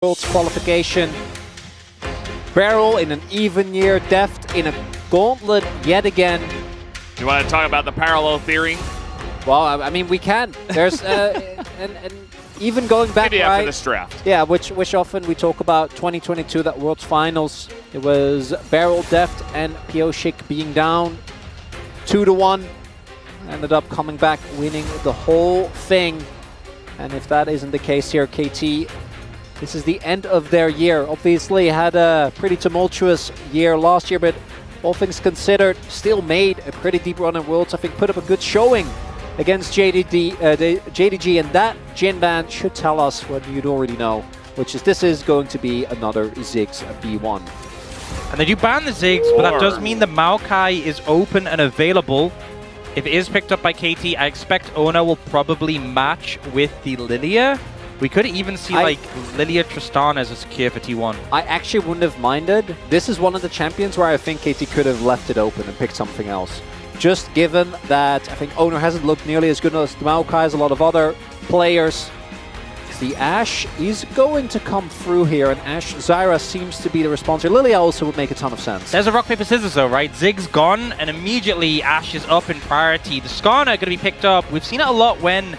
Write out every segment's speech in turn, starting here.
Worlds qualification. Barrel in an even year, Deft in a gauntlet yet again. Do you want to talk about the parallel theory? Well, I mean, we can. There's and even going back, Maybe right? after this draft. Yeah, which often we talk about 2022, that Worlds Finals. It was Barrel, Deft, and Pioshik being down 2-1. Ended up coming back, winning the whole thing. And if that isn't the case here, KT, this is the end of their year. Obviously had a pretty tumultuous year last year, but all things considered, still made a pretty deep run in Worlds. I think put up a good showing against JDG, and that Jin ban should tell us what you'd already know, which is this is going to be another Ziggs B1. And they do ban the Ziggs, but that does mean the Maokai is open and available. If it is picked up by KT, I expect Oner will probably match with the Lilia. We could even see like Lilia Tristana as a secure for T1. I actually wouldn't have minded. This is one of the champions where I think KT could have left it open and picked something else. Just given that I think Oner hasn't looked nearly as good as the Maokai as a lot of other players. The Ashe is going to come through here, and Ashe Zyra seems to be the response here. Lilia also would make a ton of sense. There's a rock, paper, scissors though, right? Ziggs gone, and immediately Ashe is up in priority. The Skarner going to be picked up. We've seen it a lot when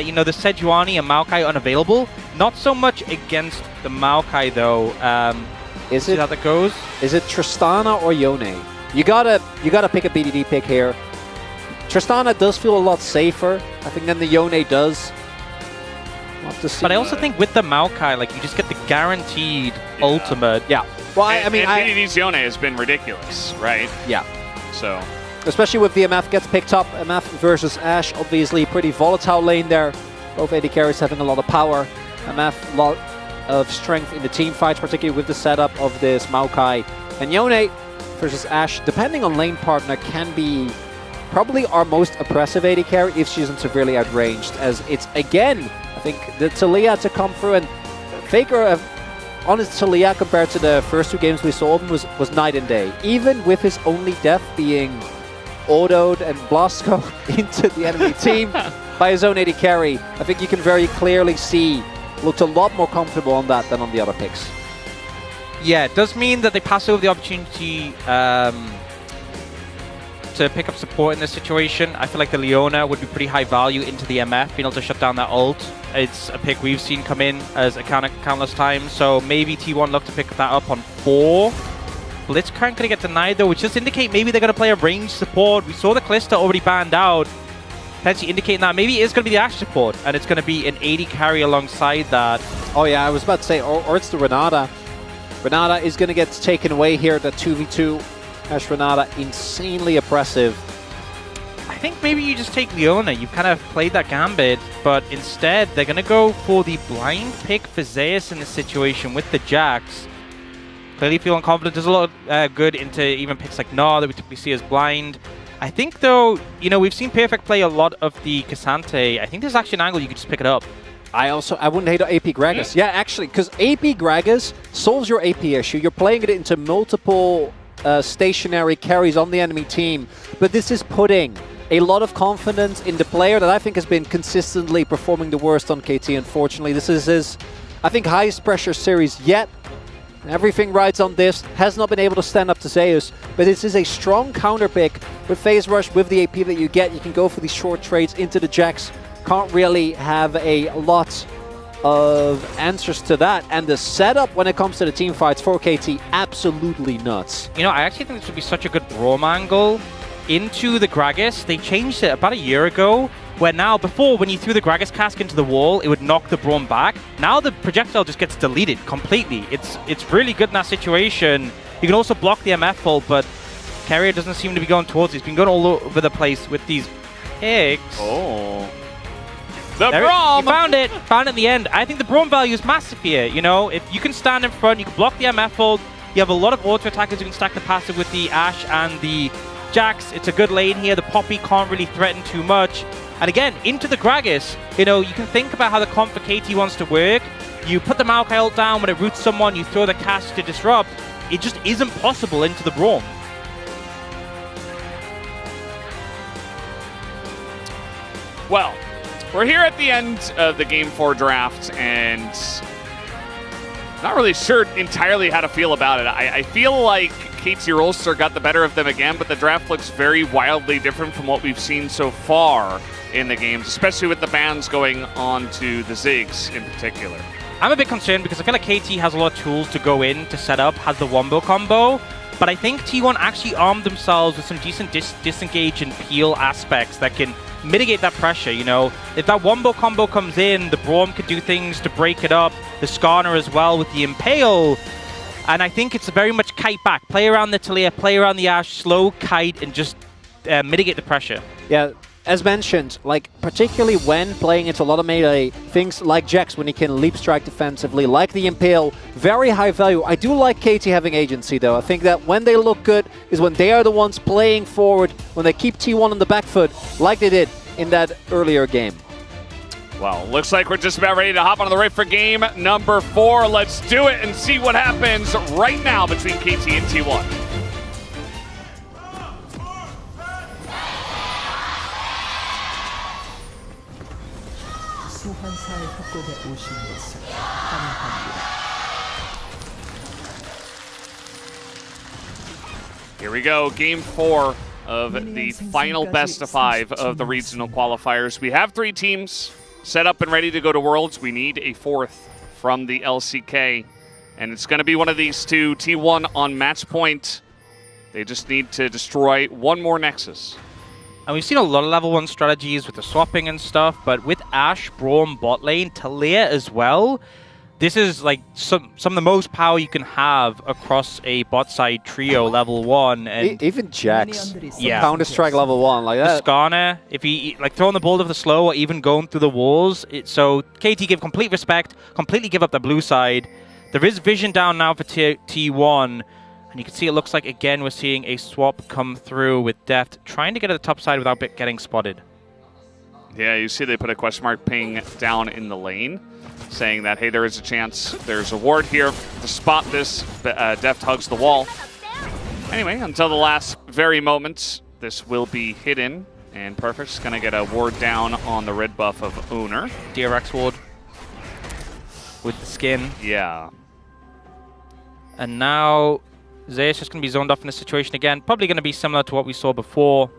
you know, the Sejuani and Maokai unavailable. Not so much against the Maokai though. Is see it how that goes? Is it Tristana or Yone? You gotta pick a BDD pick here. Tristana does feel a lot safer, I think, than the Yone does. We'll have to see. But I also think with the Maokai, like, you just get the guaranteed ultimate. Yeah. Well, I mean, BDD's Yone has been ridiculous, right? Yeah. So. Especially with the MF gets picked up. MF versus Ashe, obviously pretty volatile lane there. Both AD carries having a lot of power. MF, a lot of strength in the team fights, particularly with the setup of this Maokai. And Yone versus Ashe, depending on lane partner, can be probably our most oppressive AD carry if she isn't severely outranged, as it's, again, I think the Talia to come through, and Faker on his Talia compared to the first two games we saw of him was night and day. Even with his only death being autoed and Blasco into the enemy team by his own AD carry, I think you can very clearly see looked a lot more comfortable on that than on the other picks. Yeah, it does mean that they pass over the opportunity to pick up support in this situation. I feel like the Leona would be pretty high value into the MF, being able to shut down that ult. It's a pick we've seen come in as a countless times, so maybe T1 look to pick that up on 4. Blitzcrank going to get denied though, which just indicate maybe they're going to play a ranged support. We saw the Calista already banned out, potentially indicating that maybe it is going to be the Ashe support, and it's going to be an AD carry alongside that. Oh yeah, I was about to say, or it's the Renata. Renata is going to get taken away here, the 2v2. Ashe Renata, insanely oppressive. I think maybe you just take Leona. You've kind of played that gambit, but instead they're going to go for the blind pick for Zeus in this situation with the Jax. Clearly feeling confident. There's a lot of good into even picks like Gnar that we typically see as blind. I think though, you know, we've seen Perfect play a lot of the Cassante. I think there's actually an angle you could just pick it up. I wouldn't hate AP Gragas. Yeah, actually, because AP Gragas solves your AP issue. You're playing it into multiple stationary carries on the enemy team, but this is putting a lot of confidence in the player that I think has been consistently performing the worst on KT. Unfortunately, this is his, I think, highest pressure series yet. Everything rides on this. Has not been able to stand up to Zeus, but this is a strong counter pick with Phase Rush, with the AP that you get. You can go for these short trades into the Jax. Can't really have a lot of answers to that. And the setup when it comes to the team fights for KT, absolutely nuts. You know, I actually think this would be such a good Braum angle into the Gragas. They changed it about a year ago, where now, before, when you threw the Gragas cask into the wall, it would knock the Braum back. Now the projectile just gets deleted completely. It's really good in that situation. You can also block the MF ult, but Keria doesn't seem to be going towards it. He's been going all over the place with these picks. Oh. The there Braum! You found it. Found it in the end. I think the Braum value is massive here. You know, if you can stand in front, you can block the MF ult. You have a lot of auto attackers who can stack the passive with the Ashe and the Jax. It's a good lane here. The Poppy can't really threaten too much. And again, into the Gragas, you know, you can think about how the comp for KT wants to work. You put the Maokai ult down, when it roots someone, you throw the cast to disrupt. It just isn't possible into the Braum. Well, we're here at the end of the Game 4 draft, and Not really sure entirely how to feel about it. I feel like KT Rolster got the better of them again, but the draft looks very wildly different from what we've seen so far in the games, especially with the bans going on to the Ziggs in particular. I'm a bit concerned because I feel like KT has a lot of tools to go in to set up, has the wombo combo, but I think T1 actually armed themselves with some decent disengage and peel aspects that can mitigate that pressure, you know. If that wombo combo comes in, the Braum could do things to break it up, the Skarner as well with the Impale, and I think it's very much kite back. Play around the Talia, play around the Ashe, slow kite, and just mitigate the pressure. Yeah. As mentioned, like particularly when playing into a lot of melee, things like Jax when he can leap strike defensively, like the Impale, very high value. I do like KT having agency though. I think that when they look good is when they are the ones playing forward, when they keep T1 on the back foot, like they did in that earlier game. Well, looks like we're just about ready to hop on the right for game number 4. Let's do it and see what happens right now between KT and T1. Here we go, game 4 of the final best of 5 of the regional qualifiers. We have 3 teams set up and ready to go to Worlds. We need a 4th from the LCK, and it's going to be one of these two. T1 on match point. They just need to destroy one more Nexus. And we've seen a lot of level 1 strategies with the swapping and stuff, but with Ashe, Braum, bot lane, Talia as well, this is like some of the most power you can have across a bot side trio level 1. And even Jax, yeah, Counter-Strike level 1 like that. Skarner, if he like throwing the ball over the slow or even going through the walls. So KT give complete respect, completely give up the blue side. There is vision down now for T1. And you can see it looks like, again, we're seeing a swap come through with Deft, trying to get to the top side without getting spotted. Yeah, you see they put a question mark ping down in the lane, saying that, hey, there is a chance. There's a ward here to spot this. Deft hugs the wall. Anyway, until the last very moment, this will be hidden. And Perfect's going to get a ward down on the red buff of Oner. DRX ward with the skin. Yeah. And now Zeus is going to be zoned off in this situation again. Probably going to be similar to what we saw before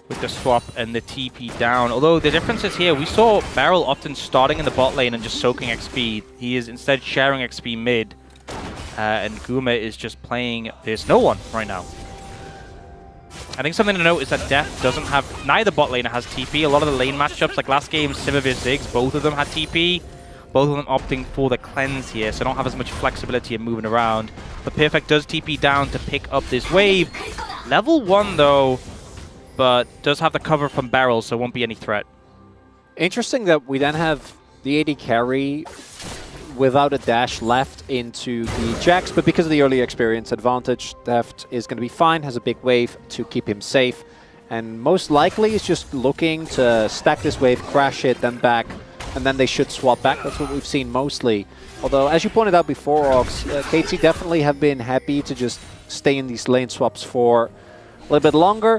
with the swap and the TP down. Although the difference is here, we saw Beryl often starting in the bot lane and just soaking XP. He is instead sharing XP mid. And Guma is just playing There's No One right now. I think something to note is that Death doesn't have... Neither bot laner has TP. A lot of the lane matchups, like last game, Sivir vs Ziggs, both of them had TP. Both of them opting for the cleanse here, so don't have as much flexibility in moving around. But Perfect does TP down to pick up this wave. Level 1 though, but does have the cover from Beryl, so won't be any threat. Interesting that we then have the AD carry without a dash left into the Jax, but because of the early experience advantage, Deft is going to be fine, has a big wave to keep him safe, and most likely is just looking to stack this wave, crash it, then back, and then they should swap back. That's what we've seen mostly. Although, as you pointed out before, Ox, KT definitely have been happy to just stay in these lane swaps for a little bit longer.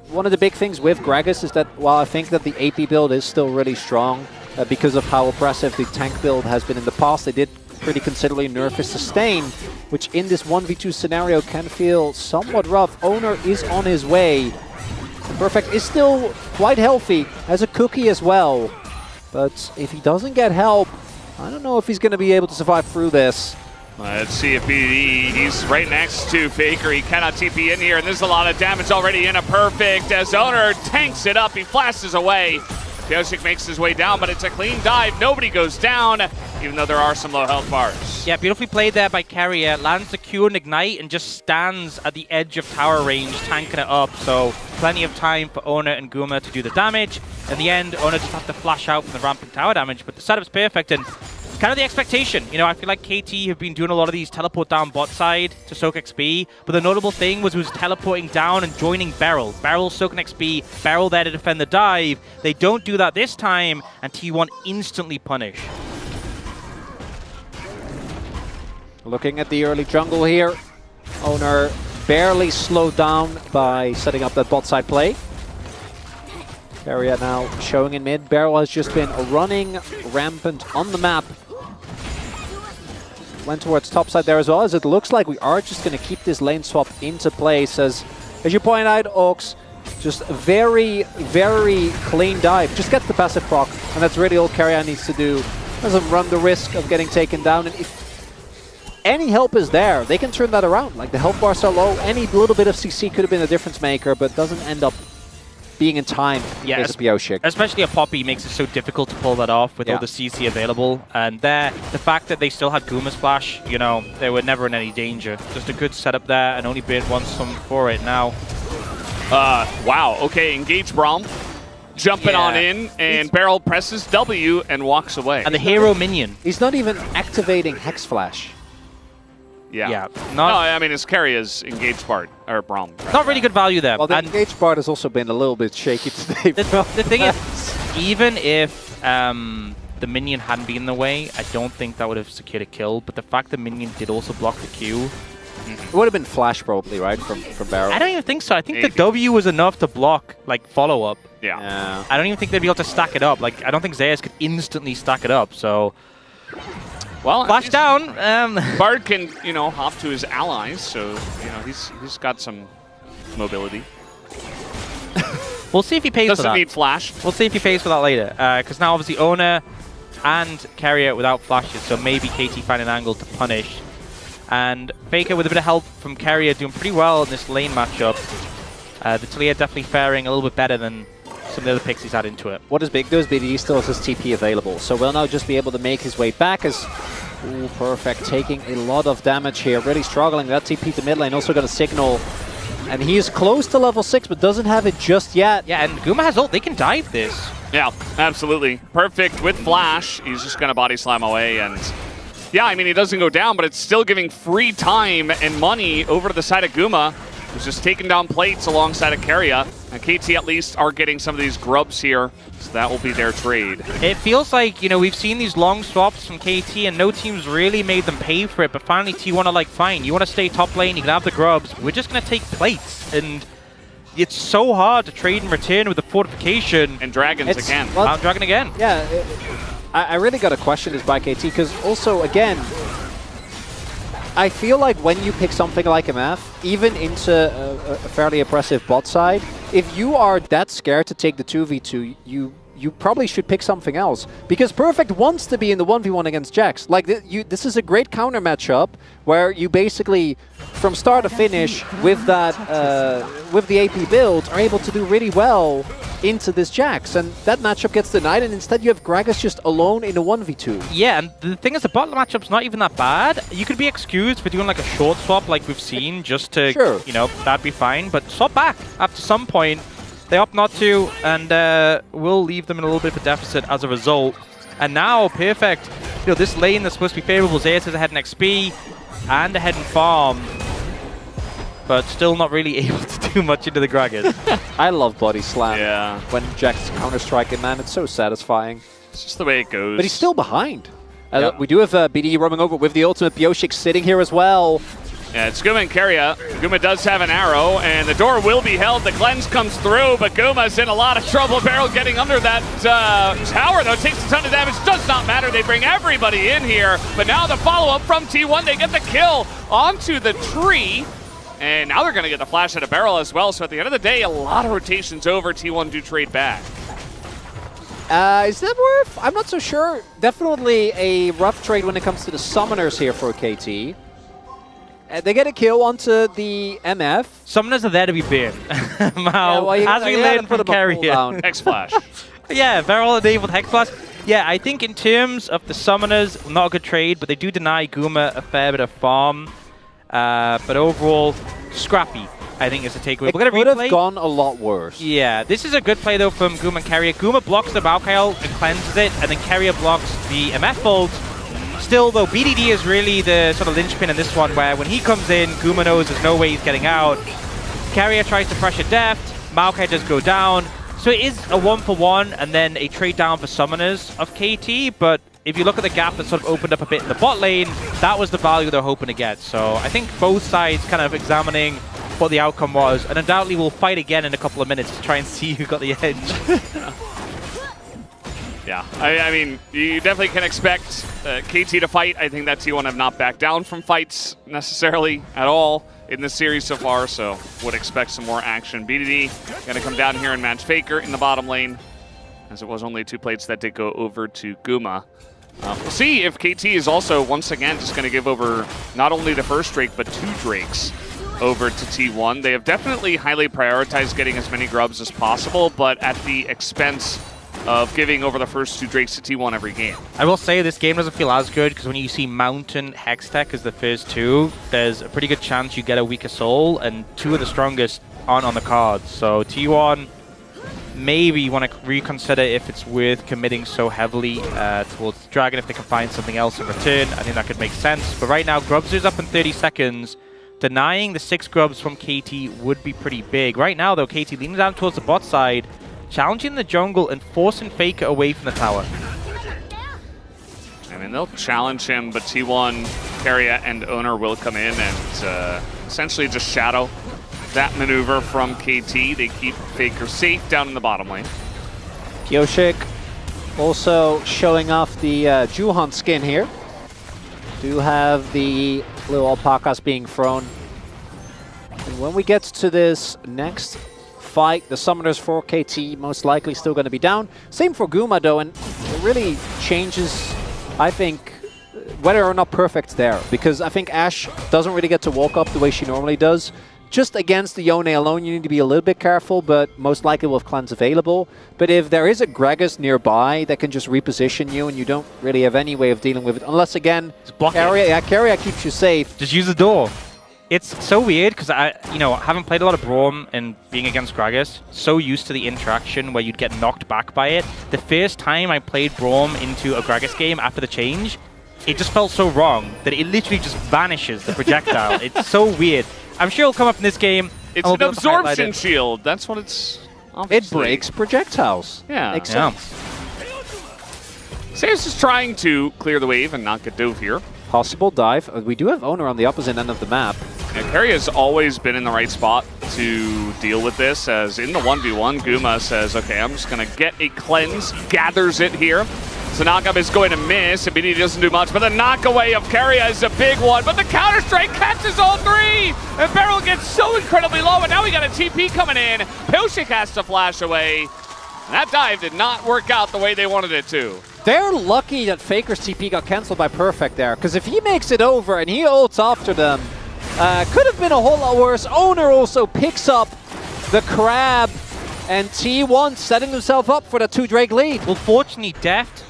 One of the big things with Gragas is that while I think that the AP build is still really strong, because of how oppressive the tank build has been in the past, they did pretty considerably nerf his sustain, which in this 1v2 scenario can feel somewhat rough. Oner is on his way. Perfect is still quite healthy, has a cookie as well. But if he doesn't get help, I don't know if he's going to be able to survive through this. Let's see if he's right next to Faker. He cannot TP in here, and there's a lot of damage already in a Perfect as Oner tanks it up. He flashes away. Piosik makes his way down, but it's a clean dive. Nobody goes down, even though there are some low health bars. Yeah, beautifully played there by Keria. Lands the Q and Ignite and just stands at the edge of tower range, tanking it up. So plenty of time for Oner and Guma to do the damage. In the end, Oner just has to flash out from the ramping tower damage, but the setup's perfect. And kind of the expectation. You know, I feel like KT have been doing a lot of these teleport down bot side to soak XP, but the notable thing was teleporting down and joining Beryl. Beryl soaking XP, Beryl there to defend the dive. They don't do that this time, and T1 instantly punish. Looking at the early jungle here, Oner barely slowed down by setting up that bot side play. Keria now showing in mid. Beryl has just been running rampant on the map. went towards top side there as well, as it looks like we are just going to keep this lane swap into place. As you pointed out, Ox, just a very, very clean dive. Just gets the passive proc, and that's really all Keria needs to do. Doesn't run the risk of getting taken down. And if any help is there, they can turn that around. Like, the health bars are low. Any little bit of CC could have been a difference maker, but doesn't end up being in time. Yeah, especially a Poppy makes it so difficult to pull that off with all the CC available. And there, the fact that they still had Guma Splash, you know, they were never in any danger. Just a good setup there, and only been one sum for it now. Wow, okay, engage Braum. Jumping on in, and Beryl presses W and walks away. And the hero minion. He's not even activating Hex Flash. Yeah. No, I mean, it's Keria's engaged Bard, or Braum. Not really good value there. Well, the engaged Bard has also been a little bit shaky today. The thing is, even if the minion hadn't been in the way, I don't think that would have secured a kill. But the fact the minion did also block the Q. It would have been Flash probably, right, from Beryl? I don't even think so. I think the W was enough to block, like, follow-up. Yeah. I don't even think they'd be able to stack it up. Like, I don't think Zeus could instantly stack it up, so... Well, flash down. Bard can, you know, hop to his allies, so, you know, he's got some mobility. We'll see if he pays for that. Doesn't need flash. We'll see if he pays for that later. Because now, obviously, Oner and Keria without flashes, so maybe KT find an angle to punish. And Faker, with a bit of help from Keria, doing pretty well in this lane matchup. The Talia definitely faring a little bit better than some of the other picks he's had into it. What is big though is BDE still has his TP available, so will now just be able to make his way back as... Ooh, perfect, taking a lot of damage here, really struggling. That TP to mid lane, also got a signal. And he is close to level 6, but doesn't have it just yet. Yeah, and Guma has ult, they can dive this. Yeah, absolutely. Perfect with flash. He's just going to body slam away, and... Yeah, I mean, he doesn't go down, but it's still giving free time and money over to the side of Guma, who's just taking down plates alongside of Keria. And KT at least are getting some of these grubs here, so that will be their trade. It feels like, you know, we've seen these long swaps from KT and no team's really made them pay for it, but finally T1 are like, fine, you want to stay top lane, you can have the grubs, we're just going to take plates. And it's so hard to trade in return with the fortification. And dragons again. Well, dragon again. Yeah, I really got to question this by KT, because also, again, I feel like when you pick something like MF, even into a fairly oppressive bot side, if you are that scared to take the 2v2, you probably should pick something else. Because Perfect wants to be in the 1v1 against Jax. Like, this is a great counter matchup where you basically, from start to finish, with that with the AP build, are able to do really well into this Jax. And that matchup gets denied, and instead you have Gragas just alone in a 1v2. Yeah, and the thing is, the bot matchup's not even that bad. You could be excused for doing like a short swap like we've seen, just to, you know, that'd be fine. But swap back after some point. They opt not to, and we'll leave them in a little bit of a deficit as a result. And now, Perfect, you know, this lane that's supposed to be favorable, Zeus is ahead in XP and ahead in farm, but still not really able to do much into the Gragas. I love body slam. Yeah. When Jax counter-striking, man, it's so satisfying. It's just the way it goes. But he's still behind. We do have BDE roaming over with the ultimate. Bioshik sitting here as well. Yeah, it's Guma and Keria. Guma does have an arrow, and the door will be held. The cleanse comes through, but Guma's in a lot of trouble. Beryl getting under that tower, though. Takes a ton of damage. Does not matter. They bring everybody in here. But now the follow-up from T1. They get the kill onto the tree. And now they're going to get the flash at a Beryl as well. So at the end of the day, a lot of rotations over. T1 do trade back. Is that worth? I'm not so sure. Definitely a rough trade when it comes to the summoners here for KT. They get a kill onto the MF. Summoners are there to be burned. As we learned from Keria. Hex Flash. Yeah, Beryl enabled Hex Flash. Yeah, I think in terms of the summoners, not a good trade, but they do deny Guma a fair bit of farm. But overall, scrappy, I think, is the takeaway. It could have gone a lot worse. Yeah, this is a good play, though, from Guma and Keria. Guma blocks the Maokai ult and cleanses it, and then Keria blocks the MF ult. Still, though, BDD is really the sort of linchpin in this one, where when he comes in, Guma knows there's no way he's getting out. Keria tries to pressure deft, Maokai does go down. So it is a 1-for-1 and then a trade down for summoners of KT, but if you look at the gap that sort of opened up a bit in the bot lane, that was the value they're hoping to get. So I think both sides kind of examining what the outcome was, and undoubtedly we'll fight again in a couple of minutes to try and see who got the edge. Yeah, I mean, you definitely can expect KT to fight. I think that T1 have not backed down from fights necessarily at all in this series so far, so would expect some more action. BDD gonna come down here and match Faker in the bottom lane, as it was only 2 plates that did go over to Guma. We'll see if KT is also, once again, just going to give over not only the first Drake, but 2 Drakes over to T1. They have definitely highly prioritized getting as many grubs as possible, but at the expense of giving over the first 2 Drakes to T1 every game. I will say this game doesn't feel as good because when you see Mountain Hextech as the first 2, there's a pretty good chance you get a weaker soul, and 2 of the strongest aren't on the cards. So T1 maybe want to reconsider if it's worth committing so heavily towards the Dragon if they can find something else in return. I think that could make sense. But right now, Grubs is up in 30 seconds. Denying the 6 Grubs from KT would be pretty big. Right now, though, KT leaning down towards the bot side, challenging the jungle and forcing Faker away from the tower. I mean, they'll challenge him, but T1, Keria, and Oner will come in and essentially just shadow that maneuver from KT. They keep Faker safe down in the bottom lane. Kyoshik also showing off the Juhan skin here. Do have the little alpacas being thrown. And when we get to this next fight, the summoners for KT most likely still going to be down. Same for Guma though, and it really changes, I think, whether or not perfect's there. Because I think Ashe doesn't really get to walk up the way she normally does. Just against the Yone alone, you need to be a little bit careful, but most likely we'll have cleanse available. But if there is a Gragas nearby that can just reposition you and you don't really have any way of dealing with it, unless again, Keria keeps you safe. Just use the door. It's so weird because I haven't played a lot of Braum and being against Gragas. So used to the interaction where you'd get knocked back by it. The first time I played Braum into a Gragas game after the change, it just felt so wrong that it literally just vanishes the projectile. It's so weird. I'm sure it'll come up in this game. It's an absorption shield. That's what it's. Obviously. It breaks projectiles. Yeah. Makes sense. Zeus is trying to clear the wave and not get dove here. Possible dive. We do have Oner on the opposite end of the map. Yeah, Keria has always been in the right spot to deal with this, as in the 1v1, Guma says, okay, I'm just going to get a cleanse, gathers it here. So Nakam is going to miss, and BD doesn't do much, but the knockaway of Keria is a big one, but the counter-strike catches all 3! And Beryl gets so incredibly low, and now we got a TP coming in. Pilshik has to flash away. And that dive did not work out the way they wanted it to. They're lucky that Faker's TP got cancelled by Perfect there, because if he makes it over and he ults after them, could have been a whole lot worse. Oner also picks up the crab, and T1 setting himself up for the 2 Drake lead. Well, fortunately, Deft,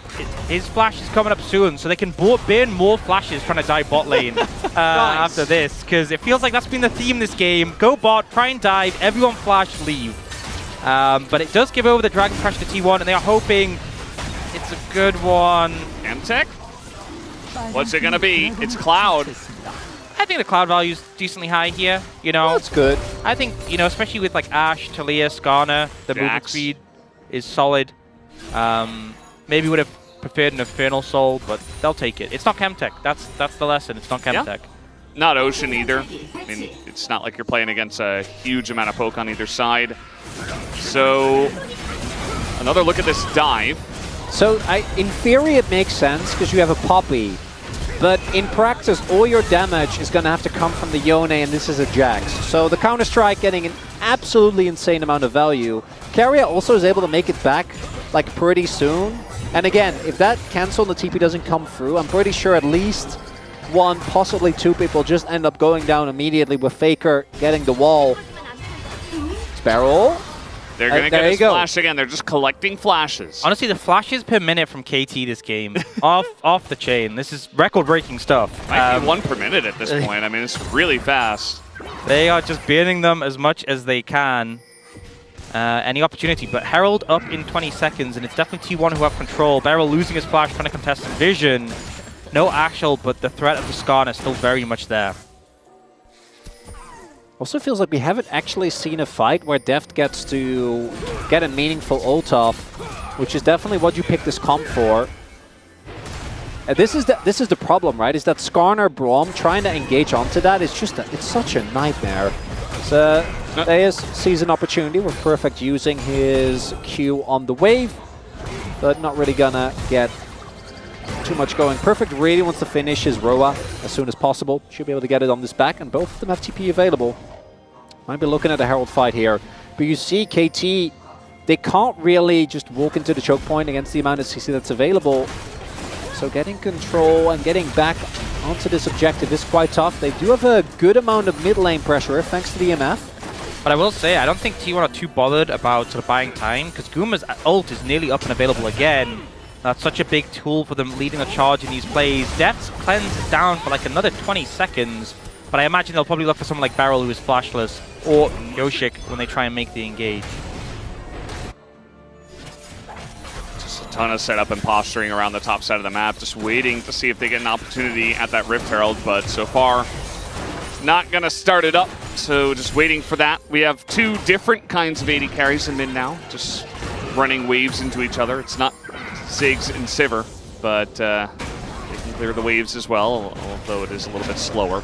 his flash is coming up soon, so they can burn more flashes trying to dive bot lane Nice. after this, because it feels like that's been the theme this game. Go bot, try and dive, everyone flash, leave. But it does give over the Dragon Crash to T1, and they are hoping it's a good one. Mtech? What's it going to be? It's Cloud. I think the Cloud value is decently high here, That's good. I think, especially with like Ashe, Talia, Skarner, the movement speed is solid. Maybe would have preferred an Infernal Soul, but they'll take it. It's not Chemtech. That's the lesson. It's not Chemtech. Yeah. Not Ocean either. I mean, it's not like you're playing against a huge amount of poke on either side. So, another look at this dive. So, in theory, it makes sense because you have a Poppy. But in practice, all your damage is going to have to come from the Yone, and this is a Jax. So the Counter-Strike getting an absolutely insane amount of value. Keria also is able to make it back like pretty soon. And again, if that cancel on the TP doesn't come through, I'm pretty sure at least 1, possibly 2 people just end up going down immediately with Faker getting the wall. Sparrow. They're going to get his flash again. They're just collecting flashes. Honestly, the flashes per minute from KT this game, off the chain. This is record-breaking stuff. Might be 1 per minute at this point. I mean, it's really fast. They are just burning them as much as they can. Any opportunity, but Herald up in 20 seconds, and it's definitely T1 who have control. Beryl losing his flash, trying to contest some vision. No actual, but the threat of the Skarner is still very much there. Also feels like we haven't actually seen a fight where Deft gets to get a meaningful ult off, which is definitely what you pick this comp for. This is the problem, right? Is that Skarner Braum trying to engage onto that is just it's such a nightmare. So Deus sees an opportunity with Perfect using his Q on the wave. but not really gonna get too much going. Perfect really wants to finish his Roa as soon as possible. Should be able to get it on this back, and both of them have TP available. Might be looking at a Herald fight here. But you see KT, they can't really just walk into the choke point against the amount of CC that's available. So getting control and getting back onto this objective is quite tough. They do have a good amount of mid lane pressure thanks to the EMF. But I will say, I don't think T1 are too bothered about sort of buying time, because Guma's ult is nearly up and available again. That's such a big tool for them leading the charge in these plays. Death's cleanse is down for like another 20 seconds, but I imagine they'll probably look for someone like Beryl who is flashless, or Yoshik when they try and make the engage. Just a ton of setup and posturing around the top side of the map, just waiting to see if they get an opportunity at that Rift Herald, but so far, not gonna start it up, so just waiting for that. We have two different kinds of AD carries in mid now, just running waves into each other. It's not Ziggs and Sivir, but they can clear the waves as well, although it is a little bit slower.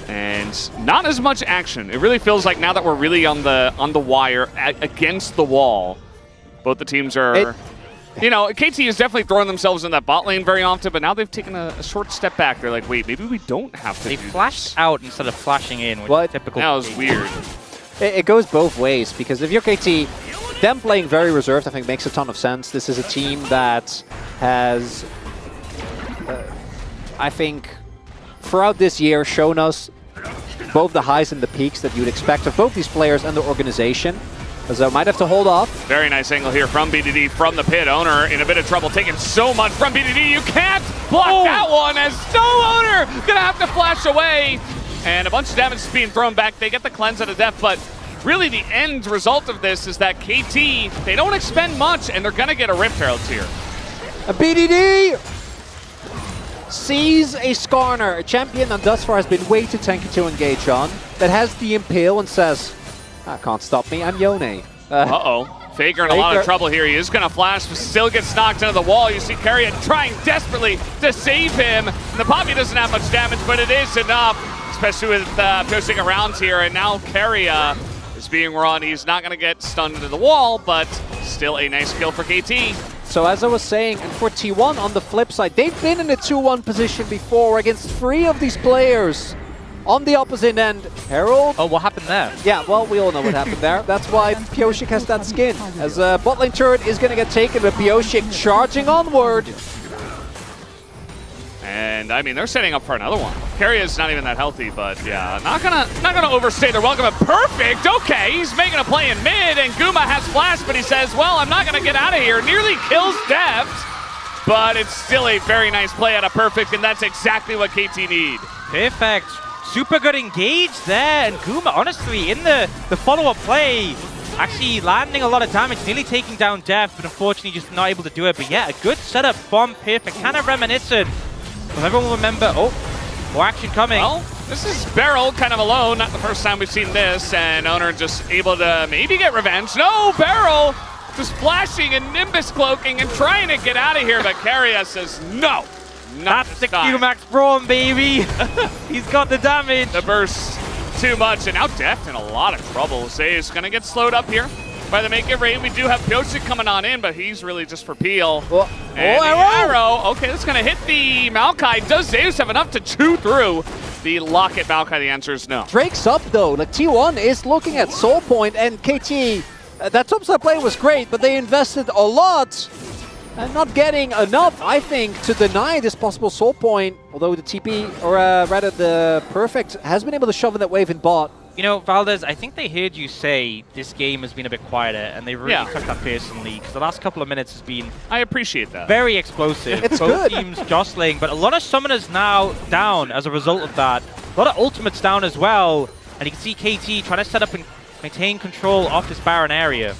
And not as much action. It really feels like now that we're really on the wire, against the wall, both the teams are... You know, KT is definitely throwing themselves in that bot lane very often, but now they've taken a short step back. They're like, wait, maybe we don't have to. They flashed out instead of flashing in, which is typical. That was weird. It goes both ways, because if you're KT, them playing very reserved, I think makes a ton of sense. This is a team that has, I think, throughout this year shown us both the highs and the peaks that you'd expect of both these players and the organization. So might have to hold off. Very nice angle here from BDD from the pit. Oner in a bit of trouble, taking so much from BDD. You can't block that one, as Oner gonna have to flash away. And a bunch of damage is being thrown back. They get the cleanse out of death, but really the end result of this is that KT, they don't expend much, and they're gonna get a Rift Herald here. A BDD sees a Skarner, a champion that thus far has been way too tanky to engage on, that has the Impale and says, that can't stop me, I'm Yone. Uh-oh. Faker in a lot of trouble here. He is going to flash, but still gets knocked into the wall. You see Keria trying desperately to save him. The Poppy doesn't have much damage, but it is enough, especially with Pyosik around here. And now Keria is being run. He's not going to get stunned into the wall, but still a nice kill for KT. So as I was saying, and for T1 on the flip side, they've been in a 2-1 position before against 3 of these players. On the opposite end, Herald. Oh, what happened there? Yeah, well, we all know what happened there. That's why Pyosik has that skin. As bot lane turret is going to get taken with Pyosik charging onward. And I mean, they're setting up for another one. Keria's not even that healthy, but yeah, not gonna overstay their welcome. But perfect. Okay, he's making a play in mid, and Guma has flash, but he says, "Well, I'm not gonna get out of here." Nearly kills Deft, but it's still a very nice play out of perfect, and that's exactly what KT need. Perfect. Super good engage there, and Guma, honestly, in the follow-up play, actually landing a lot of damage, nearly taking down Def, but unfortunately just not able to do it. But yeah, a good setup from Perfect, kind of reminiscent. If everyone will remember, oh, more action coming. Well, this is Beryl kind of alone, not the first time we've seen this, and Oner just able to maybe get revenge. No, Beryl just flashing and Nimbus cloaking and trying to get out of here, but Keria says no. That's the Q-Max Braum, baby. He's got the damage. The burst too much, and now Deft in a lot of trouble. Zeus gonna get slowed up here by the Make It Rain. We do have Pyosik coming on in, but he's really just for peel. And arrow. Okay, that's gonna hit the Maokai. Does Zeus have enough to chew through the Locket Maokai? The answer is no. Drake's up though. Like T1 is looking at Soul Point, and KT, that topside play was great, but they invested a lot. And not getting enough, I think, to deny this possible Soul Point. Although the TP, or rather the Perfect, has been able to shove in that wave in bot. You know, Valdez, I think they heard you say this game has been a bit quieter, and they really took that personally, because the last couple of minutes has been... I appreciate that. Very explosive. It's Both good. teams jostling, but a lot of summoners now down as a result of that. A lot of ultimates down as well, and you can see KT trying to set up and maintain control of this Baron area.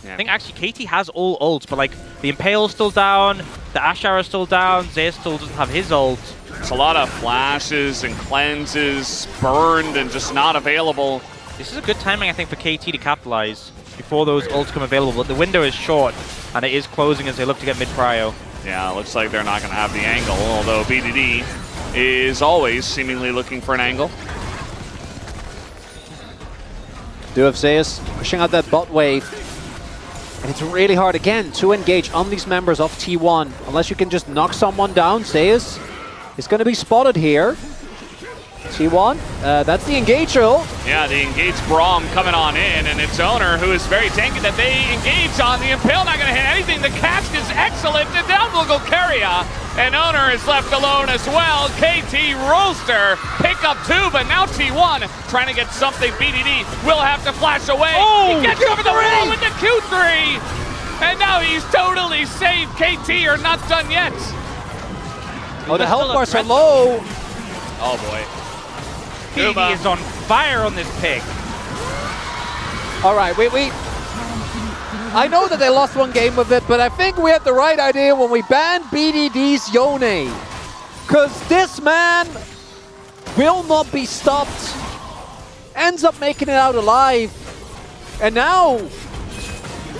I think actually KT has all ults, but like the Impale's still down, the Ash Arrow's still down, Zeus still doesn't have his ult. It's a lot of flashes and cleanses, burned and just not available. This is a good timing, I think, for KT to capitalize before those ults come available, but the window is short, and it is closing as they look to get mid-prio. Yeah, looks like they're not going to have the angle, although BDD is always seemingly looking for an angle. Do have Zeus pushing out that bot wave. And it's really hard, again, to engage on these members of T1. Unless you can just knock someone down. Zeus is going to be spotted here. T1, that's the engage roll. Yeah, the engaged Braum coming on in, and it's Oner who is very tanky that they engage on. The Impale not going to hit anything. The cast is excellent, and down will go Keria, and Oner is left alone as well. KT Roaster pick up 2, but now T1 trying to get something. BDD will have to flash away. Oh, he gets over the wall with the Q3, and now he's totally safe. KT are not done yet. Oh, the health bars are low. Oh boy. BDD is on fire on this pick. All right, I know that they lost one game with it, but I think we had the right idea when we banned BDD's Yone. Because this man will not be stopped. Ends up making it out alive. And now,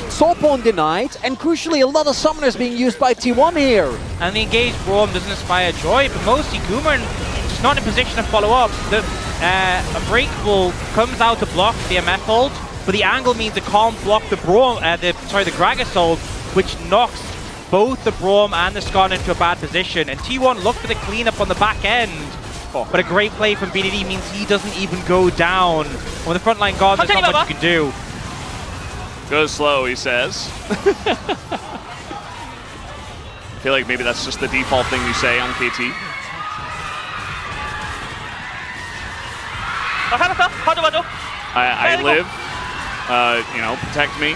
Soulpawn denied, and crucially, a lot of summoners being used by T1 here. And the engaged Braum doesn't inspire joy, but mostly Gumayusi just not in position to follow up. The Unbreakable comes out to block the MF ult, but the angle means it can't block the Braum, the Gragas ult, which knocks both the Braum and the Skarner into a bad position. And T1 look for the cleanup on the back end, but a great play from BDD means he doesn't even go down. On the frontline guard, there's not much you can do. Go slow, he says. I feel like maybe that's just the default thing you say on KT. I live, you know, protect me.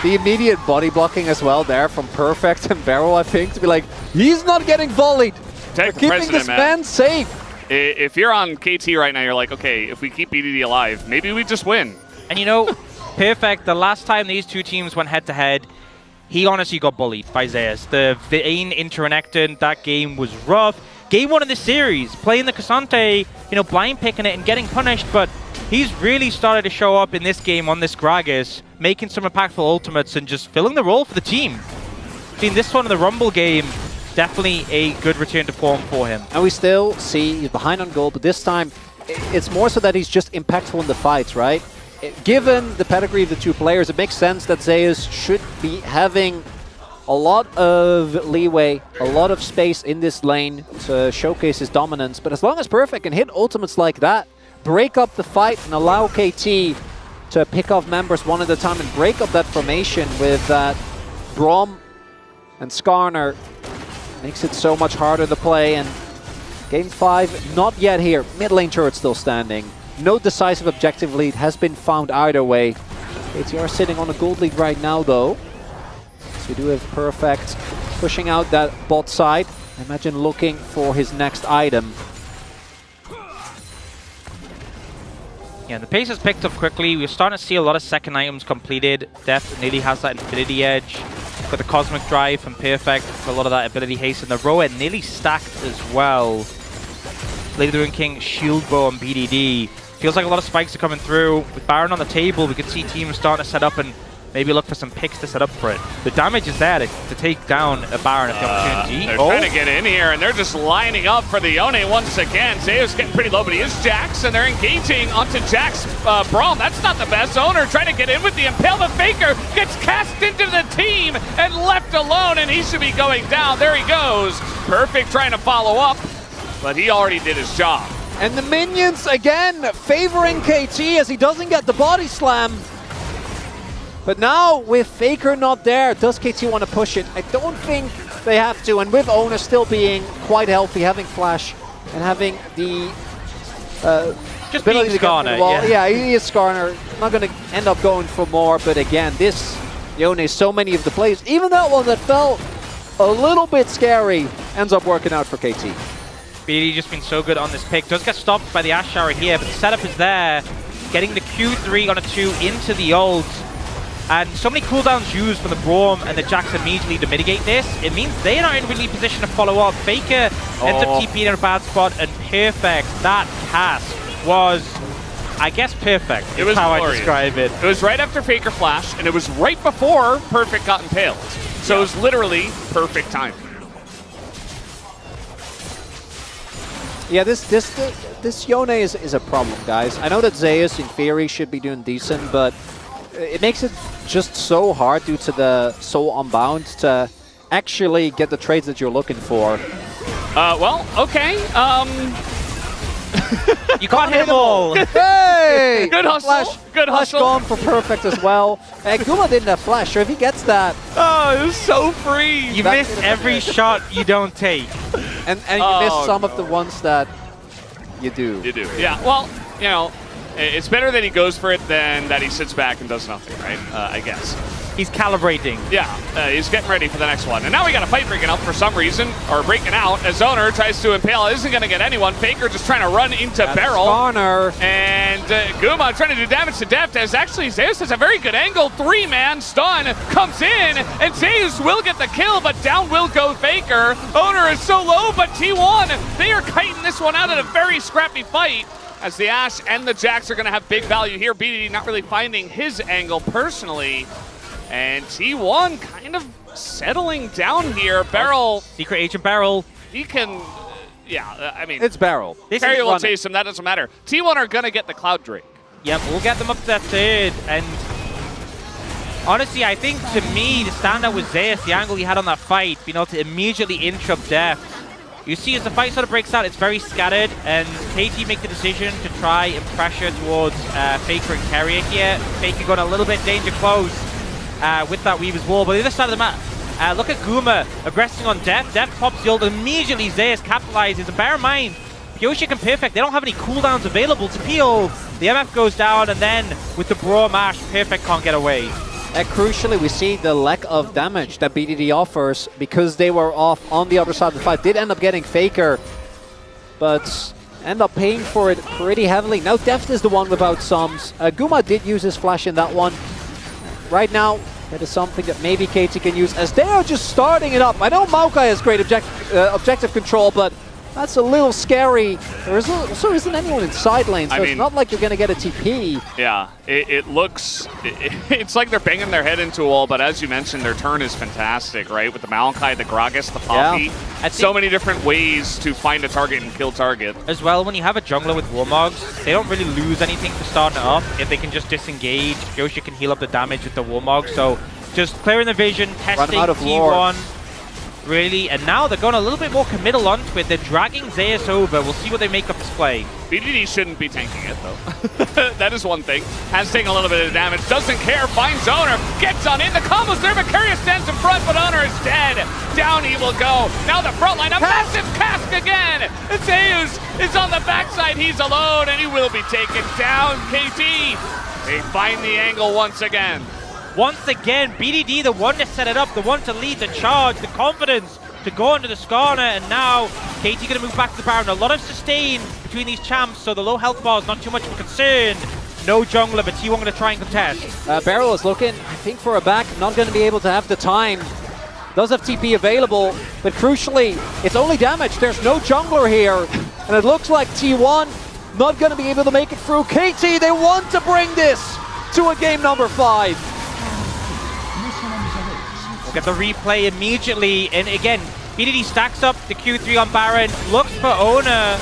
The immediate body blocking as well there from Perfect and Barrow, I think, to be like, he's not getting volleyed. Take We're keeping this man safe. If you're on KT right now, you're like, okay, if we keep BDD alive, maybe we just win. And you know, Perfect, the last time these two teams went head-to-head, he honestly got bullied by Zeus. The Vayne interconnected, that game was rough. Game 1 of this series, playing the Cassante, you know, blind picking it and getting punished, but he's really started to show up in this game on this Gragas, making some impactful ultimates and just filling the role for the team. In this one of the Rumble game, definitely a good return to form for him. And we still see he's behind on goal, but this time it's more so that he's just impactful in the fights, right? Given the pedigree of the two players, it makes sense that Zeus should be having a lot of leeway, a lot of space in this lane to showcase his dominance. But as long as Perfect can hit ultimates like that, break up the fight and allow KT to pick off members one at a time and break up that formation with that Braum and Skarner, makes it so much harder to play. And Game 5, not yet here. Mid lane turret still standing. No decisive objective lead has been found either way. KT are sitting on a gold lead right now, though. So we do have Perfect pushing out that bot side. I imagine looking for his next item. Yeah, the pace has picked up quickly. We're starting to see a lot of second items completed. Deft nearly has that Infinity Edge. Got the Cosmic Drive from Perfect for a lot of that ability haste. And the Rowan nearly stacked as well. Lady the Wind King, Shield Bow on BDD. Feels like a lot of spikes are coming through. With Baron on the table, we can see teams starting to set up and maybe look for some picks to set up for it. The damage is there to take down a Baron at the opportunity. They're trying to get in here, and they're just lining up for the Yone once again. Zeus getting pretty low, but he is Jax, and they're engaging onto Jax Braum. That's not the best. Oner trying to get in with the Impale, but Faker gets cast into the team and left alone, and he should be going down. There he goes. Perfect trying to follow up, but he already did his job. And the minions, again, favoring KT as he doesn't get the body slam. But now, with Faker not there, does KT want to push it? I don't think they have to. And with Oner still being quite healthy, having Flash, and having the just being Skarner, yeah, he is Skarner. Not going to end up going for more. But again, this Yone, so many of the plays, even that one that felt a little bit scary, ends up working out for KT. BDD just been so good on this pick. Does get stopped by the Ash Shower here, but the setup is there. Getting the Q3 on a 2 into the ult. And so many cooldowns used for the Braum and the Jax immediately to mitigate this. It means they're not in really position to follow up. Faker ends up TPing in a bad spot, and Perfect, that cast was, I guess, perfect. It was how glorious. I describe it. It was right after Faker Flash, and it was right before Perfect got impaled. So it was literally perfect timing. Yeah, this Yone is a problem, guys. I know that Zeus, in theory, should be doing decent, but it makes it just so hard due to the Soul Unbound to actually get the trades that you're looking for. Well, okay. You can't hit them all. Hey! Good hustle. Flash, Good Flash hustle. gone for perfect as well. Guma didn't have Flash, so if he gets that... Oh, it was so free. You miss every shot you don't take. And you miss some of the ones that you do. You do. Yeah, well, you know, it's better that he goes for it than that he sits back and does nothing, right? I guess. He's calibrating. Yeah, he's getting ready for the next one. And now we got a fight breaking up for some reason, or breaking out, as Oner tries to impale. Isn't going to get anyone. Faker just trying to run into Barrel. Oner. And Guma trying to do damage to Deft, as actually Zeus has a very good angle. 3-man stun comes in, and Zeus will get the kill, but down will go Faker. Oner is so low, but T1, they are kiting this one out in a very scrappy fight, as the Ashe and the Jax are going to have big value here. BDD not really finding his angle personally. And T1 kind of settling down here. Barrel. Secret Agent Barrel. He can, yeah, I mean. It's Barrel. Keria will chase him, that doesn't matter. T1 are going to get the Cloud Drake. Yep, we'll get them up to that third. And honestly, I think to me, the standout was Zeus, the angle he had on that fight, being able to immediately interrupt Deft. You see, as the fight sort of breaks out, it's very scattered, and KT make the decision to try and pressure towards Faker and Keria here. Faker going a little bit danger close with that Weaver's Wall. But the other side of the map, look at Guma aggressing on Deft. Deft pops the ult, immediately Zeus capitalizes. And bear in mind, Pyosik and Perfect, they don't have any cooldowns available to peel. The MF goes down, and then with the Braum Ash, Perfect can't get away. Crucially, we see the lack of damage that BDD offers because they were off on the other side of the fight. Did end up getting Faker, but end up paying for it pretty heavily. Now Deft is the one without sums. Guma did use his flash in that one. Right now, that is something that maybe KT can use as they are just starting it up. I know Maokai has great objective control, but that's a little scary. There also isn't anyone in side lane, so it's not like you're going to get a TP. Yeah, it looks... It's like they're banging their head into a wall, but as you mentioned, their turn is fantastic, right? With the Maokai, the Gragas, the Poppy. Yeah. So many different ways to find a target and kill target. As well, when you have a jungler with Warmogs, they don't really lose anything for starting it up if they can just disengage. Yoshi can heal up the damage with the Warmog, so just clearing the vision, testing T1. Really, and now they're going a little bit more committal onto it. They're dragging Zeus over. We'll see what they make of this play. BDD shouldn't be tanking it, though. That is one thing. Has taken a little bit of damage. Doesn't care. Finds Oner. Gets on in. The combo's there, but Keria stands in front, but Oner is dead. Down he will go. Now the front line. A massive cask again. Zeus is on the backside. He's alone, and he will be taken down. KT. They find the angle once again. Once again, BDD, the one to set it up, the one to lead the charge, the confidence to go into the Skarner, and now KT going to move back to the Baron. A lot of sustain between these champs, so the low health bar is not too much of a concern. No jungler, but T1 going to try and contest. Barrel is looking, I think, for a back. Not going to be able to have the time. Does have TP available, but crucially, it's only damage. There's no jungler here, and it looks like T1 not going to be able to make it through. KT, they want to bring this to a game number 5. We'll get the replay immediately, and again, BDD stacks up the Q3 on Baron, looks for Oner,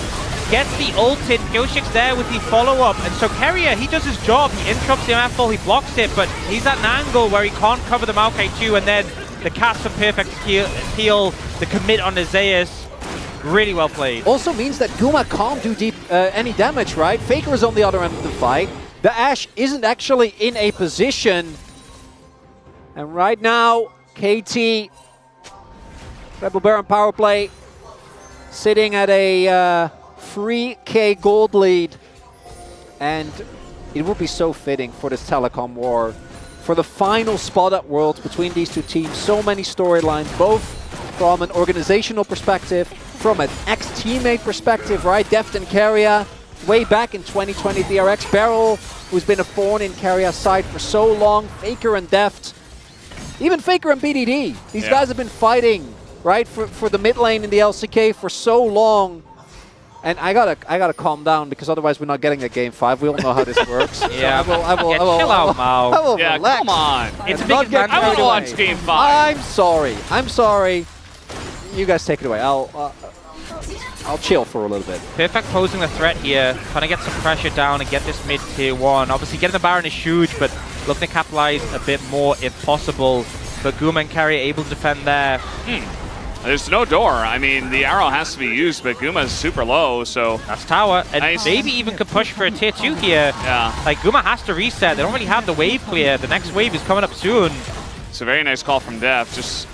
gets the ult in, Gyoshik's there with the follow-up, and so Keria, he does his job, he interrupts the MF, he blocks it, but he's at an angle where he can't cover the Maokai 2, and then the cast from Perfect to heal the commit on the Zeus. Really well played. Also means that Guma can't do any damage, right? Faker is on the other end of the fight. The Ashe isn't actually in a position, and right now, KT, Rebel Baron power play, sitting at a 3k gold lead. And it would be so fitting for this telecom war, for the final spot at Worlds between these two teams. So many storylines, both from an organizational perspective, from an ex-teammate perspective, right? Deft and Keria, way back in 2020, DRX. Barrel, who's been a thorn in Keria's side for so long. Faker and Deft. Even Faker and BDD. These guys have been fighting, right, for the mid lane in the LCK for so long. And I gotta calm down because otherwise we're not getting a game 5. We all know how this works. Yeah, so I will chill out, Mao. I will yeah, relax. come on. It's a not big getting I want to away. watch game 5. I'm sorry. You guys take it away. I'll chill for a little bit. Perfect posing the threat here, trying to get some pressure down and get this mid tier 1. Obviously getting the Baron is huge, but looking to capitalize a bit more if possible. But Guma and Keria able to defend there. There's no door. I mean, the arrow has to be used, but Guma's super low, so... That's tower, and nice. maybe even could push for a tier 2 here. Yeah. Like, Guma has to reset. They don't really have the wave clear. The next wave is coming up soon. It's a very nice call from Def, just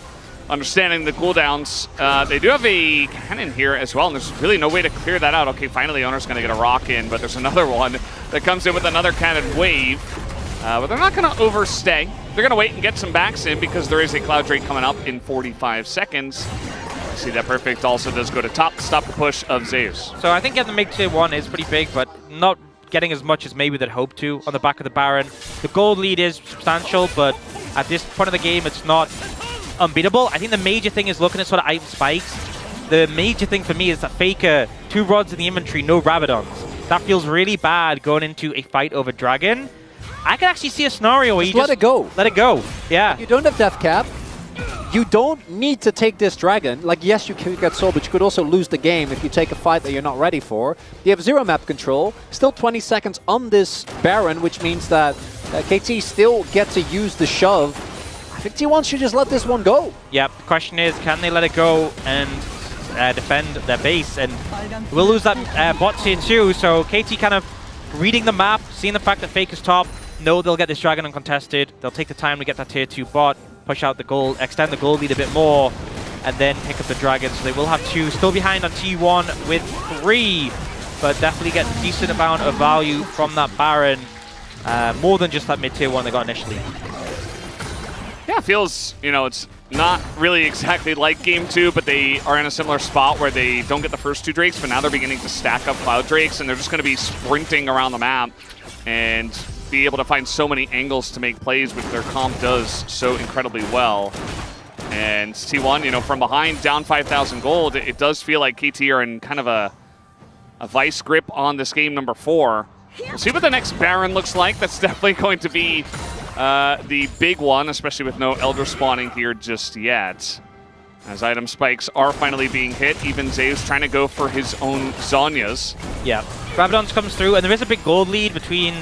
understanding the cooldowns. They do have a cannon here as well, and there's really no way to clear that out. Okay, finally Oner's going to get a rock in, but there's another one that comes in with another cannon wave. But they're not going to overstay. They're going to wait and get some backs in because there is a Cloud Drake coming up in 45 seconds. See that perfect also does go to top, stop the push of Zeus. So I think getting the mid tier 1 is pretty big, but not getting as much as maybe they'd hoped to on the back of the Baron. The gold lead is substantial, but at this point of the game, it's not unbeatable. I think the major thing is looking at sort of item spikes. The major thing for me is that Faker, 2 rods in the inventory, no Rabadons. That feels really bad going into a fight over Dragon. I can actually see a scenario where you just let it go. Let it go, yeah. You don't have death cap. You don't need to take this Dragon. Like, yes, you could get soul, but you could also lose the game if you take a fight that you're not ready for. You have 0 map control. Still 20 seconds on this Baron, which means that KT still get to use the shove. I think T1 should just let this one go. Yep, the question is, can they let it go and defend their base? And we'll lose that bot tier 2, so KT kind of reading the map, seeing the fact that Faker's top, know they'll get this Dragon uncontested. They'll take the time to get that tier 2 bot, push out the gold, extend the gold lead a bit more, and then pick up the Dragon. So they will have 2, still behind on T1 with 3, but definitely get a decent amount of value from that Baron. More than just that mid-tier 1 they got initially. Yeah, it feels, you know, it's not really exactly like Game 2, but they are in a similar spot where they don't get the first 2 Drakes, but now they're beginning to stack up Cloud Drakes, and they're just going to be sprinting around the map and be able to find so many angles to make plays, which their comp does so incredibly well. And T1, you know, from behind, down 5,000 gold, it does feel like KT are in kind of a vice grip on this game number 4. We'll see what the next Baron looks like. That's definitely going to be the big one, especially with no Elder spawning here just yet. As item spikes are finally being hit, even Zeus trying to go for his own Zhonya's. Yeah, Rabadons comes through, and there is a big gold lead between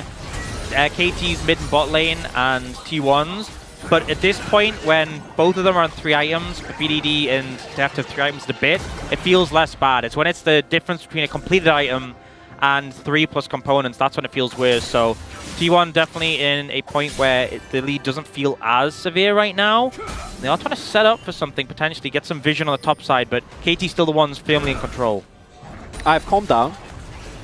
KT's mid and bot lane and T1's. But at this point, when both of them are on 3 items, BDD and they have to have 3 items to bit, it feels less bad. It's when it's the difference between a completed item and 3+ components, that's when it feels weird. So T1 definitely in a point where the lead doesn't feel as severe right now. They are trying to set up for something, potentially get some vision on the top side, but KT's still the ones firmly in control. I've calmed down.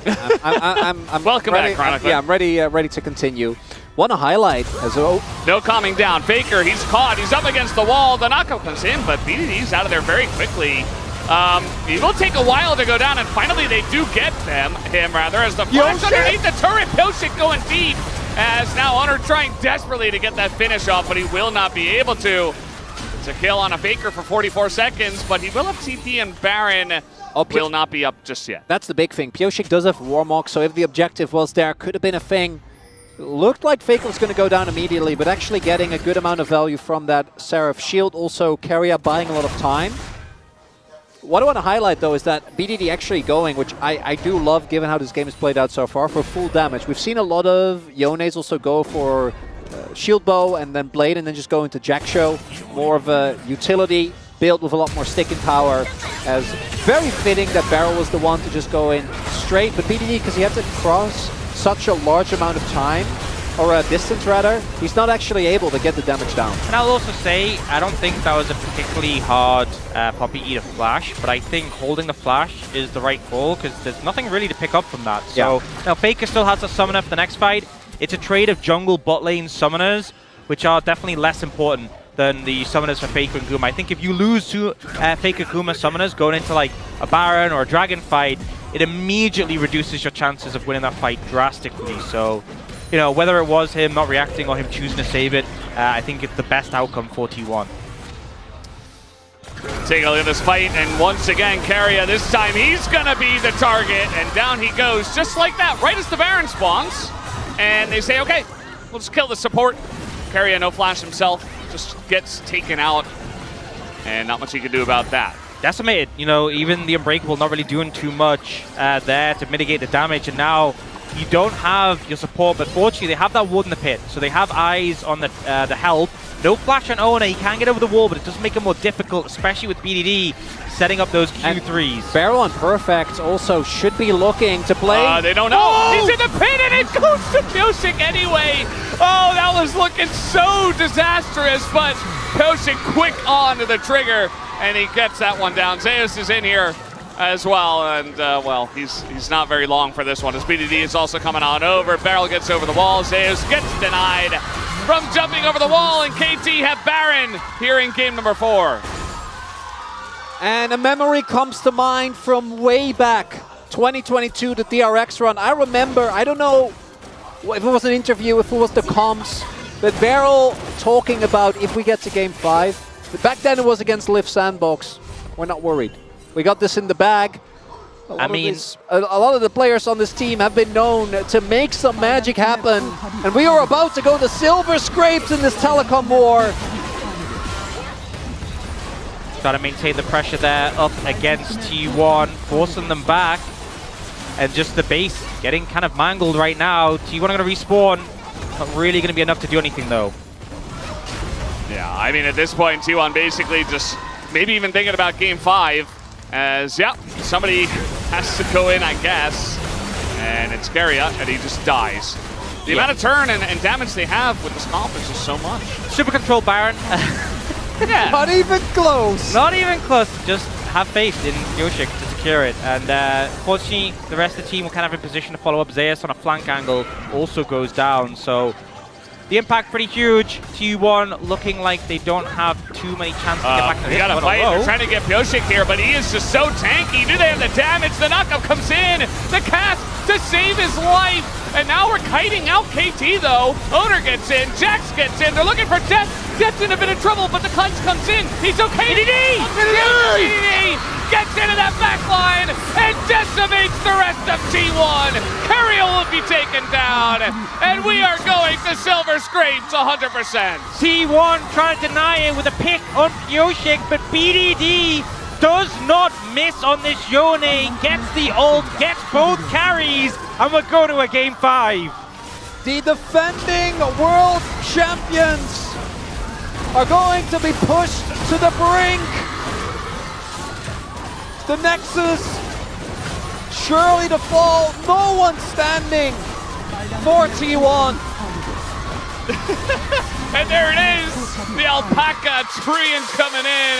I'm welcome ready, back, Chronicler. I'm ready to continue. Want to highlight as well. No calming down. Faker, he's caught. He's up against the wall. The knockout comes in, but BDD's out of there very quickly. It will take a while to go down, and finally they do get him as the flash underneath the turret. Pyosik going deep, as now Oner trying desperately to get that finish off, but he will not be able to. It's a kill on a Faker for 44 seconds, but he will have TP, and Baron will not be up just yet. That's the big thing. Pyosik does have Warmog, so if the objective was there, could have been a thing. Looked like Faker was going to go down immediately, but actually getting a good amount of value from that Seraph shield. Also, Keria buying a lot of time. What I want to highlight, though, is that BDD actually going, which I do love given how this game has played out so far, for full damage. We've seen a lot of Yones also go for shield bow and then blade and then just go into Jack Show. More of a utility build with a lot more sticking power. As very fitting that Barrel was the one to just go in straight, but BDD, because he had to cross such a large amount of time, or a distance rather, he's not actually able to get the damage down. And I'll also say, I don't think that was a particularly hard Poppy eat a flash, but I think holding the flash is the right call, because there's nothing really to pick up from that. So now Faker still has a summoner for the next fight. It's a trade of jungle bot lane summoners, which are definitely less important than the summoners for Faker and Guma. I think if you lose 2 Faker Guma summoners going into like a Baron or a Dragon fight, it immediately reduces your chances of winning that fight drastically. So, you know, whether it was him not reacting or him choosing to save it, I think it's the best outcome for T1. Taking a look at this fight, and once again, Keria, this time he's gonna be the target, and down he goes, just like that, right as the Baron spawns. And they say, okay, we'll just kill the support. Keria, no flash himself, just gets taken out, and not much he can do about that. Decimated, you know, even the Unbreakable not really doing too much there to mitigate the damage, and now you don't have your support, but fortunately they have that ward in the pit, so they have eyes on the help. No flash on Oner, he can get over the wall, but it does make it more difficult, especially with BDD setting up those Q3s. And Barrel and Perfect also should be looking to play. They don't know. Oh! He's in the pit and it goes to Pyosik anyway. Oh, that was looking so disastrous, but Pyosik quick on to the trigger and he gets that one down. Zeus is in here as well, and well, he's not very long for this one. As BDD is also coming on over. Barrel gets over the wall. Zeus gets denied from jumping over the wall, and KT have Baron here in game number 4. And a memory comes to mind from way back, 2022, the DRX run. I remember, I don't know if it was an interview, if it was the comms, but Barrel talking about if we get to game 5. But back then it was against Liv Sandbox. We're not worried. We got this in the bag. A lot of the players on this team have been known to make some magic happen. And we are about to go to silver scrapes in this telecom war. Got to maintain the pressure there up against T1, forcing them back. And just the base getting kind of mangled right now. T1 are going to respawn. Not really going to be enough to do anything though. Yeah, I mean at this point T1 basically just maybe even thinking about game 5. As, yeah, somebody has to go in, I guess. And it's Keria, and he just dies. The amount of turn and damage they have with this comp is just so much. Super control Baron. Yeah. Not even close. Not even close. Just have faith in Pyosik to secure it. And fortunately, the rest of the team were kind of in position to follow up. Zeus on a flank angle also goes down. So the impact pretty huge. T1 looking like they don't have too many chances to get back to this. They got a fight. They're trying to get Pyosik here, but he is just so tanky. Do they have the damage? The knockup comes in. The cast to save his life. And now we're kiting out KT though. Oner gets in. Jax gets in. They're looking for Death. Death's in a bit of trouble, but the clutch comes in. He's okay. DDD! DDD gets into that back line and decimates the rest of T1. Keria will be taken down, and we are going to silver scrapes 100%. T1 trying to deny it with a pick on Pyosik, but BDD does not miss on this Yone. Gets the ult, gets both carries, and we'll go to a game 5. The defending world champions are going to be pushed to the brink. The Nexus surely to fall. No one standing for T1. And there it is, the alpaca treant coming in.